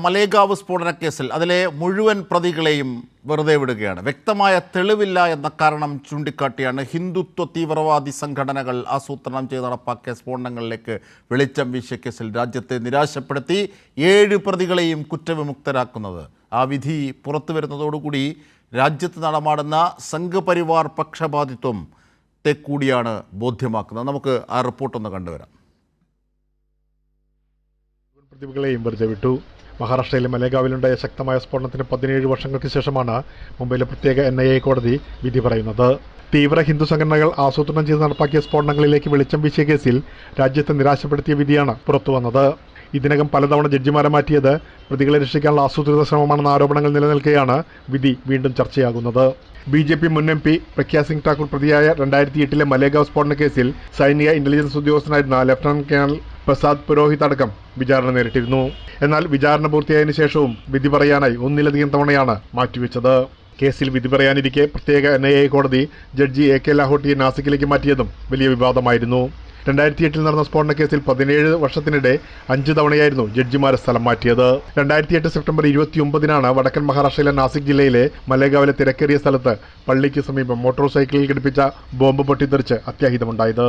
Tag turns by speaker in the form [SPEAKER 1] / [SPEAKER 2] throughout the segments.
[SPEAKER 1] മലേഗാവ് സ്ഫോടന കേസിൽ അതിലെ മുഴുവൻ പ്രതികളെയും വെറുതെ വിടുകയാണ്. വ്യക്തമായ തെളിവില്ല എന്ന കാരണം ചൂണ്ടിക്കാട്ടിയാണ് ഹിന്ദുത്വ തീവ്രവാദി സംഘടനകൾ ആസൂത്രണം ചെയ്ത് നടപ്പാക്കിയ സ്ഫോടനങ്ങളിലേക്ക് വെളിച്ചം വീശിയ കേസിൽ രാജ്യത്തെ നിരാശപ്പെടുത്തി 7 പ്രതികളെയും കുറ്റവിമുക്തരാക്കുന്നത്. ആ വിധി പുറത്തു വരുന്നതോടുകൂടി രാജ്യത്ത് നടമാടുന്ന സംഘപരിവാർ പക്ഷപാതിത്വത്തെ കൂടിയാണ് ബോധ്യമാക്കുന്നത്. നമുക്ക് ആ റിപ്പോർട്ടൊന്ന് കണ്ടുവരാം.
[SPEAKER 2] പ്രതികളെയും വെറുതെ വിട്ടു. മഹാരാഷ്ട്രയിലെ മലേഗാവിലുണ്ടായ ശക്തമായ സ്ഫോടനത്തിന് 17 വർഷങ്ങൾക്ക് ശേഷമാണ് മുംബൈയിലെ പ്രത്യേക NIA കോടതി വിധി പറയുന്നത്. തീവ്ര ഹിന്ദു സംഘടനകൾ ആസൂത്രണം ചെയ്ത് നടപ്പാക്കിയ സ്ഫോടനങ്ങളിലേക്ക് വെളിച്ചം വീശിയ കേസിൽ രാജ്യത്തെ നിരാശപ്പെടുത്തിയ വിധിയാണ് പുറത്തുവന്നത്. ഇതിനകം പലതവണ ജഡ്ജിമാരെ മാറ്റിയത് പ്രതികളെ രക്ഷിക്കാനുള്ള ആസൂത്രിത ശ്രമമാണെന്ന ആരോപണങ്ങൾ നിലനിൽക്കെയാണ് വിധി വീണ്ടും ചർച്ചയാകുന്നത്. BJP മുൻ MP പ്രഗ്യാ സിംഗ് ഠാക്കൂർ പ്രതിയായ 2008 മലേഗാവ് സ്ഫോടന കേസിൽ സൈനിക ഇന്റലിജൻസ് ഉദ്യോഗസ്ഥനായിരുന്ന ലഫ്റ്റനന്റ് കേണൽ പ്രസാദ് പുരോഹിത് അടക്കം വിചാരണ നേരിട്ടിരുന്നു. എന്നാൽ വിചാരണ പൂർത്തിയായതിനു ശേഷവും വിധി പറയാനായി ഒന്നിലധികം തവണയാണ് മാറ്റിവെച്ചത്. കേസിൽ വിധി പറയാനിരിക്കെ പ്രത്യേക NIA കോടതി ജഡ്ജി AK ലാഹോട്ടിയെ നാസിക്കിലേക്ക് മാറ്റിയതും വലിയ വിവാദമായിരുന്നു. 2008 നടന്ന സ്ഫോടന കേസിൽ 17 വർഷത്തിനിടെ 5 തവണയായിരുന്നു ജഡ്ജിമാരെ സ്ഥലം മാറ്റിയത്. 2008 സെപ്റ്റംബർ 29 വടക്കൻ മഹാരാഷ്ട്രയിലെ നാസിക് ജില്ലയിലെ മലേഗാവിലെ തിരക്കേറിയ സ്ഥലത്ത് പള്ളിക്ക് സമീപം മോട്ടോർ സൈക്കിളിൽ ഘടിപ്പിച്ച ബോംബ് പൊട്ടിത്തെറിച്ച് അത്യാഹിതമുണ്ടായത്.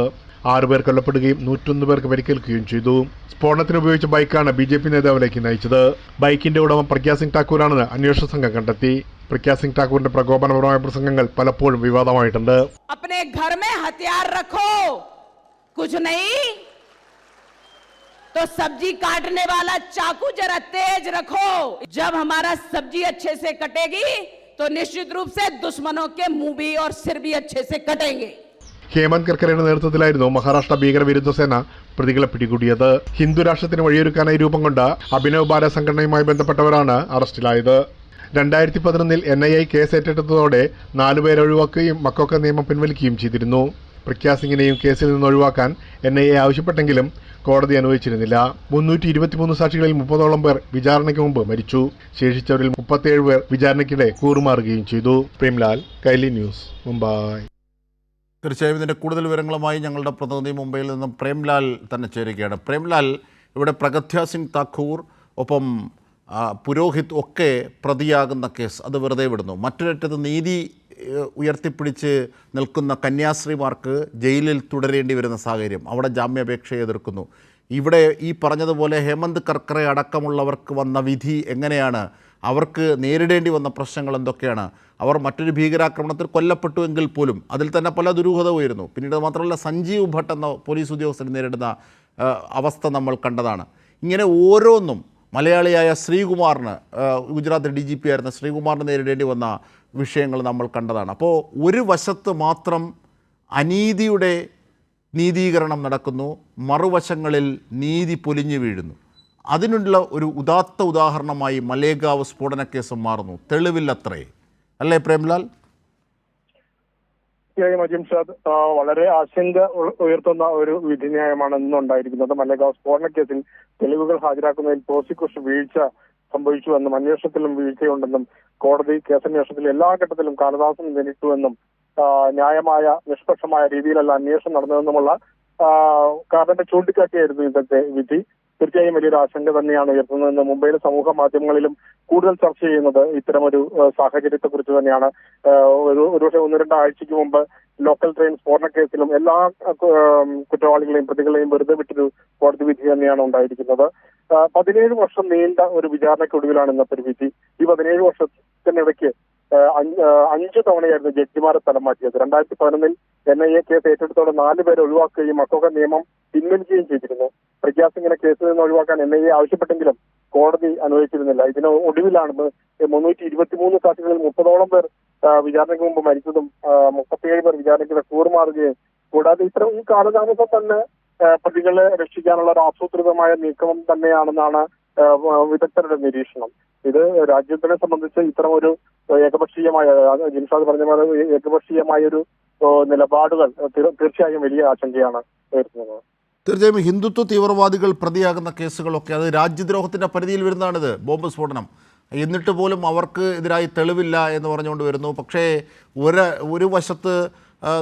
[SPEAKER 2] 6 പേർ കൊല്ലപ്പെടുകയും 101 പേർക്ക് പരിക്കേൽക്കുകയും ചെയ്തു. സ്ഫോടനത്തിന് ഉപയോഗിച്ച ബൈക്കാണ് BJP നേതാവിലേക്ക് നയിച്ചത്. ബൈക്കിന്റെ ഉടമ പ്രഗ്യാ സിംഗ് ഠാക്കൂറാണെന്ന് അന്വേഷണ സംഘം കണ്ടെത്തി. പ്രഗ്യാ സിംഗ് ഠാക്കൂറിന്റെ പ്രകോപനപരമായ പ്രസംഗങ്ങൾ പലപ്പോഴും വിവാദമായിട്ടുണ്ട്.
[SPEAKER 3] कुछ नहीं तो सब्जी काटने वाला चाकू जरा तेज रखो. जब हमारा सब्जी अच्छे से कटेगी तो निश्चित रूप से दुश्मनों के मुंह भी और सिर भी अच्छे से कटेंगे.
[SPEAKER 2] ഹേമന്ത് കർക്കറയുടെ നേതൃത്വത്തിലായിരുന്നു മഹാരാഷ്ട്ര ഭീകരവിരുദ്ധ സേന പ്രതികളെ പിടികൂടിയത്. ഹിന്ദു രാഷ്ട്രത്തിന് വഴിയൊരുക്കാനായി രൂപം കൊണ്ട അഭിനവ് ബാര സംഘടനയുമായി ബന്ധപ്പെട്ടവരാണ് അറസ്റ്റിലായത്. 2011 NIA കേസ് ഏറ്റെടുത്തതോടെ 4 പേരെ ഒഴിവാക്കുകയും മക്കോക്ക നിയമം പിൻവലിക്കുകയും ചെയ്തിരുന്നു. പ്രഗ്യാ സിംഗിനെയും കേസിൽ നിന്ന് ഒഴിവാക്കാൻ NIA ആവശ്യപ്പെട്ടെങ്കിലും കോടതി അനുവദിച്ചിരുന്നില്ല. 323 സാക്ഷികളിൽ 30ഓളം പേർ വിചാരണയ്ക്ക് മുമ്പ് മരിച്ചു. ശേഷിച്ചവരിൽ 37 പേർ വിചാരണയ്ക്കിടെ കൂറുമാറുകയും ചെയ്തു. പ്രേംലാൽ, കൈലി ന്യൂസ്, മുംബൈ.
[SPEAKER 1] തീർച്ചയായും ഇതിൻ്റെ കൂടുതൽ വിവരങ്ങളുമായി ഞങ്ങളുടെ പ്രതിനിധി മുംബൈയിൽ നിന്നും പ്രേംലാൽ തന്നെ ചേരുകയാണ്. പ്രേംലാൽ, ഇവിടെ പ്രഗ്യാ സിംഗ് ഠാക്കൂർ ഒപ്പം പുരോഹിത് ഒക്കെ പ്രതിയാകുന്ന കേസ് അത് വെറുതെ വിടുന്നു. മറ്റൊരറ്റത്ത് നീതി ഉയർത്തിപ്പിടിച്ച് നിൽക്കുന്ന കന്യാസ്ത്രീമാർക്ക് ജയിലിൽ തുടരേണ്ടി വരുന്ന സാഹചര്യം, അവിടെ ജാമ്യാപേക്ഷ എതിർക്കുന്നു. ഇവിടെ ഈ പറഞ്ഞതുപോലെ ഹേമന്ത് കർക്കറെ അടക്കമുള്ളവർക്ക് വന്ന വിധി എങ്ങനെയാണ്? അവർക്ക് നേരിടേണ്ടി വന്ന പ്രശ്നങ്ങൾ എന്തൊക്കെയാണ്? അവർ മറ്റൊരു ഭീകരാക്രമണത്തിൽ കൊല്ലപ്പെട്ടു എങ്കിൽ പോലും അതിൽ തന്നെ പല ദുരൂഹത ഉയരുന്നു. പിന്നീട് മാത്രമല്ല, സഞ്ജീവ് ഭട്ട് എന്ന പോലീസ് ഉദ്യോഗസ്ഥന് നേരിടുന്ന അവസ്ഥ നമ്മൾ കണ്ടതാണ്. ഇങ്ങനെ ഓരോന്നും മലയാളിയായ ശ്രീകുമാറിന്, ഗുജറാത്ത് DGP ആയിരുന്ന ശ്രീകുമാറിന് നേരിടേണ്ടി വന്ന വിഷയങ്ങൾ നമ്മൾ കണ്ടതാണ്. അപ്പോൾ ഒരു വശത്ത് മാത്രം അനീതിയുടെ നീതീകരണം നടക്കുന്നു, മറുവശങ്ങളിൽ നീതി പൊലിഞ്ഞു വീഴുന്നു. അതിനുള്ള ഒരു ഉദാത്ത ഉദാഹരണമായി മലേഗാവ് സ്ഫോടന കേസ് മാറുന്നു. തെളിവില്ലത്രേ, അല്ലേ പ്രേംലാൽ?
[SPEAKER 4] ജിംഷാദ്, വളരെ ആശങ്ക ഉയർത്തുന്ന ഒരു വിധിന്യായമാണ് ഇന്നുണ്ടായിരിക്കുന്നത്. മലേഗാവ് സ്ഫോടന കേസിൽ തെളിവുകൾ ഹാജരാക്കുന്നതിൽ പ്രോസിക്യൂഷൻ വീഴ്ച സംഭവിച്ചുവെന്നും അന്വേഷണത്തിലും വീഴ്ചയുണ്ടെന്നും കോടതി കേസന്വേഷണത്തിൽ എല്ലാ ഘട്ടത്തിലും കാലതാമസം നേരിട്ടുവെന്നും ന്യായമായ നിഷ്പക്ഷമായ രീതിയിലല്ല അന്വേഷണം നടന്നതെന്നുമുള്ള കാരണത്തെ ചൂണ്ടിക്കാട്ടിയായിരുന്നു ഇന്നത്തെ വിധി. തീർച്ചയായും വലിയൊരു ആശങ്ക തന്നെയാണ് ഉയർത്തുന്നതെന്ന് മുംബൈയിലെ സമൂഹ മാധ്യമങ്ങളിലും കൂടുതൽ ചർച്ച ചെയ്യുന്നത് ഇത്തരമൊരു സാഹചര്യത്തെ കുറിച്ച് തന്നെയാണ്. ഒരുപക്ഷെ 1-2 ആഴ്ചയ്ക്ക് മുമ്പ് ലോക്കൽ ട്രെയിൻ സ്ഫോടന കേസിലും എല്ലാ കുറ്റവാളികളെയും പ്രതികളെയും വെറുതെ വിട്ടൊരു കോടതി വിധി തന്നെയാണ് ഉണ്ടായിരിക്കുന്നത്. 17 വർഷം നീണ്ട ഒരു വിചാരണയ്ക്കൊടുവിലാണ് ഇന്നത്തെ ഒരു വിധി. ഈ 17 വർഷത്തിനിടയ്ക്ക് 5 തവണയായിരുന്നു ജഡ്ജിമാരെ സ്ഥലം മാറ്റിയത്. 2011 NIA കേസ് ഏറ്റെടുത്തോടെ 4 പേരെ ഒഴിവാക്കുകയും മക്കോക്ക നിയമം പിൻവലിക്കുകയും ചെയ്തിരുന്നു. പ്രഗ്യാ സിംഗിനെ കേസിൽ നിന്ന് ഒഴിവാക്കാൻ NIA ആവശ്യപ്പെട്ടെങ്കിലും കോടതി അനുവദിച്ചിരുന്നില്ല. ഇതിന് ഒടുവിലാണ് 323 സാക്ഷികളിൽ 30ഓളം പേർ വിചാരണയ്ക്ക് മുമ്പ് മരിച്ചതും 37 പേർ വിചാരണയ്ക്ക് കൂറുമാറുകയും, കൂടാതെ ഇത്തരം ഈ കാലതാമസം തന്നെ പ്രതികളെ രക്ഷിക്കാനുള്ള ഒരു ആസൂത്രിതമായ നീക്കം തന്നെയാണെന്നാണ് വിദഗ്ധരുടെ നിരീക്ഷണം. ഇത് രാജ്യത്തിനെ സംബന്ധിച്ച് ഇത്തരം ഒരു ഏകപക്ഷീയമായ, ജിംഷാദ് പറഞ്ഞ പോലെ ഏകപക്ഷീയമായ ഒരു നിലപാടുകൾ തീർച്ചയായും വലിയ ആശങ്കയാണ് ഉയർത്തുന്നത്.
[SPEAKER 1] തീർച്ചയായും ഹിന്ദുത്വ തീവ്രവാദികൾ പ്രതിയാകുന്ന കേസുകളൊക്കെ അത് രാജ്യദ്രോഹത്തിൻ്റെ പരിധിയിൽ വരുന്നതാണിത്. ബോംബ് സ്ഫോടനം എന്നിട്ട് പോലും അവർക്ക് എതിരായി തെളിവില്ല എന്ന് പറഞ്ഞുകൊണ്ട് വരുന്നു. പക്ഷേ ഒരു വശത്ത്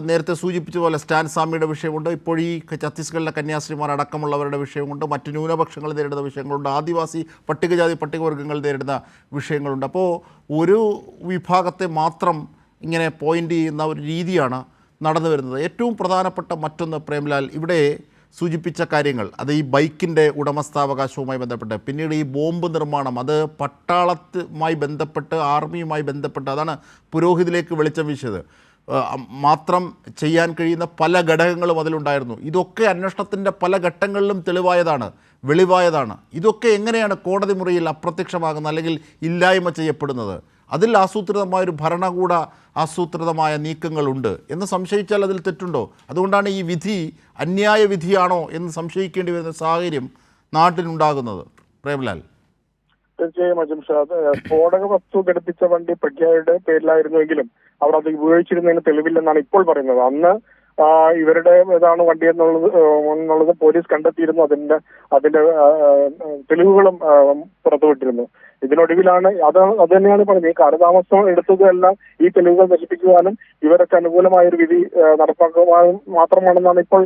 [SPEAKER 1] നേരത്തെ സൂചിപ്പിച്ചതുപോലെ സ്റ്റാൻ സ്വാമിയുടെ വിഷയമുണ്ട്, ഇപ്പോൾ ഈ ഛത്തീസ്ഗഡിലെ കന്യാസ്ത്രീമാർ അടക്കമുള്ളവരുടെ വിഷയമുണ്ട്, മറ്റ് ന്യൂനപക്ഷങ്ങൾ നേരിടുന്ന വിഷയങ്ങളുണ്ട്, ആദിവാസി പട്ടികജാതി പട്ടികവർഗ്ഗങ്ങൾ നേരിടുന്ന വിഷയങ്ങളുണ്ട്. അപ്പോൾ ഒരു വിഭാഗത്തെ മാത്രം ഇങ്ങനെ പോയിൻ്റ് ചെയ്യുന്ന ഒരു രീതിയാണ് നടന്നു വരുന്നത്. ഏറ്റവും പ്രധാനപ്പെട്ട മറ്റൊന്ന് പ്രേംലാൽ ഇവിടെ സൂചിപ്പിച്ച കാര്യങ്ങൾ, അത് ഈ ബൈക്കിൻ്റെ ഉടമസ്ഥാവകാശവുമായി ബന്ധപ്പെട്ട്, പിന്നീട് ഈ ബോംബ് നിർമ്മാണം, അത് പട്ടാളത്തുമായി ബന്ധപ്പെട്ട് ആർമിയുമായി ബന്ധപ്പെട്ട്, അതാണ് പുരോഹിതിലേക്ക് വെളിച്ചം വീശിയത്. മാത്രം ചെയ്യാൻ കഴിയുന്ന പല ഘടകങ്ങളും അതിലുണ്ടായിരുന്നു. ഇതൊക്കെ അന്വേഷണത്തിൻ്റെ പല ഘട്ടങ്ങളിലും വെളിവായതാണ്. ഇതൊക്കെ എങ്ങനെയാണ് കോടതി മുറിയിൽ അപ്രത്യക്ഷമാകുന്നത് അല്ലെങ്കിൽ ഇല്ലായ്മ ചെയ്യപ്പെടുന്നത്? അതിൽ ആസൂത്രിതമായൊരു ഭരണകൂട ആസൂത്രിതമായ നീക്കങ്ങളുണ്ട് എന്ന് സംശയിച്ചാൽ അതിൽ തെറ്റുണ്ടോ? അതുകൊണ്ടാണ് ഈ വിധി അന്യായ വിധിയാണോ എന്ന് സംശയിക്കേണ്ടി വരുന്ന സാഹചര്യം നാട്ടിലുണ്ടാകുന്നത്. പ്രേംലാൽ,
[SPEAKER 4] തീർച്ചയായും അജിംഷാദ്, സ്ഫോടക വസ്തു ഘടിപ്പിച്ച വണ്ടി പ്രഗ്യയുടെ പേരിലായിരുന്നുവെങ്കിലും അവർ അത് ഉപയോഗിച്ചിരുന്നതിന് തെളിവില്ലെന്നാണ് ഇപ്പോൾ പറയുന്നത്. അന്ന് ഇവരുടെ ഏതാണ് വണ്ടി എന്നുള്ളത് പോലീസ് കണ്ടെത്തിയിരുന്നു. അതിന്റെ തെളിവുകളും പുറത്തുവിട്ടിരുന്നു. ഇതിനൊടുവിലാണ് അത് തന്നെയാണ് പറഞ്ഞത്, ഈ കാലതാമസം എടുത്തതെല്ലാം ഈ തെളിവുകൾ നശിപ്പിക്കുവാനും ഇവരൊക്കെ അനുകൂലമായ ഒരു വിധി നടപ്പാക്കുവാനും മാത്രമാണെന്നാണ് ഇപ്പോൾ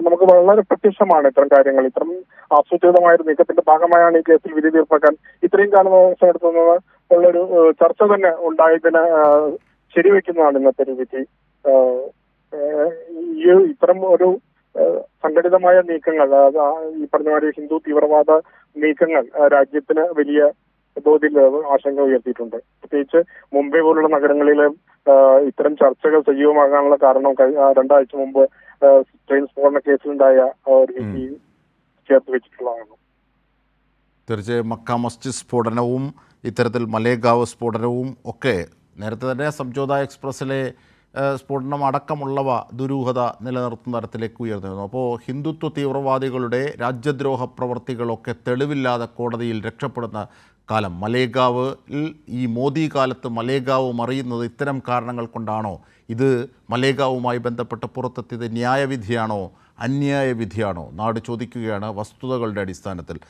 [SPEAKER 4] നമുക്ക് വളരെ പ്രത്യക്ഷമാണ്. ഇത്തരം കാര്യങ്ങൾ, ഇത്തരം ആസൂത്രിതമായ ഒരു നീക്കത്തിന്റെ ഭാഗമായാണ് ഈ കേസിൽ വിധി തീർപ്പാക്കാൻ ഇത്രയും കാലതാമസം എടുത്തുന്നത് ഉള്ളൊരു ചർച്ച തന്നെ ഉണ്ടായതിന് ശരിവെക്കുന്നതാണ് ഇന്നത്തെ ഒരു വിധി. ഈ ഇത്തരം ഒരു സംഘടിതമായ നീക്കങ്ങൾ, ഈ പറഞ്ഞ മാതിരി ഹിന്ദു തീവ്രവാദ നീക്കങ്ങൾ രാജ്യത്തിന് വലിയ തോതിൽ ആശങ്ക ഉയർത്തിയിട്ടുണ്ട്. പ്രത്യേകിച്ച് മുംബൈ പോലുള്ള നഗരങ്ങളിൽ ഇത്തരം ചർച്ചകൾ സജീവമാകാനുള്ള കാരണം 2 ആഴ്ച മുമ്പ് ട്രെയിൻ സ്ഫോടന കേസിലുണ്ടായ ഒരു വിധി ചേർത്ത് വെച്ചിട്ടുള്ളതാണ്.
[SPEAKER 1] തീർച്ചയായും മക്ക മസ്ജിദ് സ്ഫോടനവും ഇത്തരത്തിൽ മലേഗാവ് സ്ഫോടനവും ഒക്കെ നേരത്തെ തന്നെ സംജോത എക്സ്പ്രസ്സിലെ സ്ഫോടനം അടക്കമുള്ളവ ദുരൂഹത നിലനിർത്തുന്ന തരത്തിലേക്ക് ഉയർന്നിരുന്നു. അപ്പോൾ ഹിന്ദുത്വ തീവ്രവാദികളുടെ രാജ്യദ്രോഹ പ്രവർത്തികളൊക്കെ തെളിവില്ലാതെ കോടതിയിൽ രക്ഷപ്പെടുന്ന കാലം, മലേഗാവിൽ ഈ മോദി കാലത്ത് മലേഗാവ് മറിയുന്നത് ഇത്തരം കാരണങ്ങൾ കൊണ്ടാണോ? ഇത് മലേഗാവുമായി ബന്ധപ്പെട്ട് പുറത്തെത്തിയത് ന്യായവിധിയാണോ അന്യായ വിധിയാണോ? നാട് ചോദിക്കുകയാണ് വസ്തുതകളുടെ അടിസ്ഥാനത്തിൽ.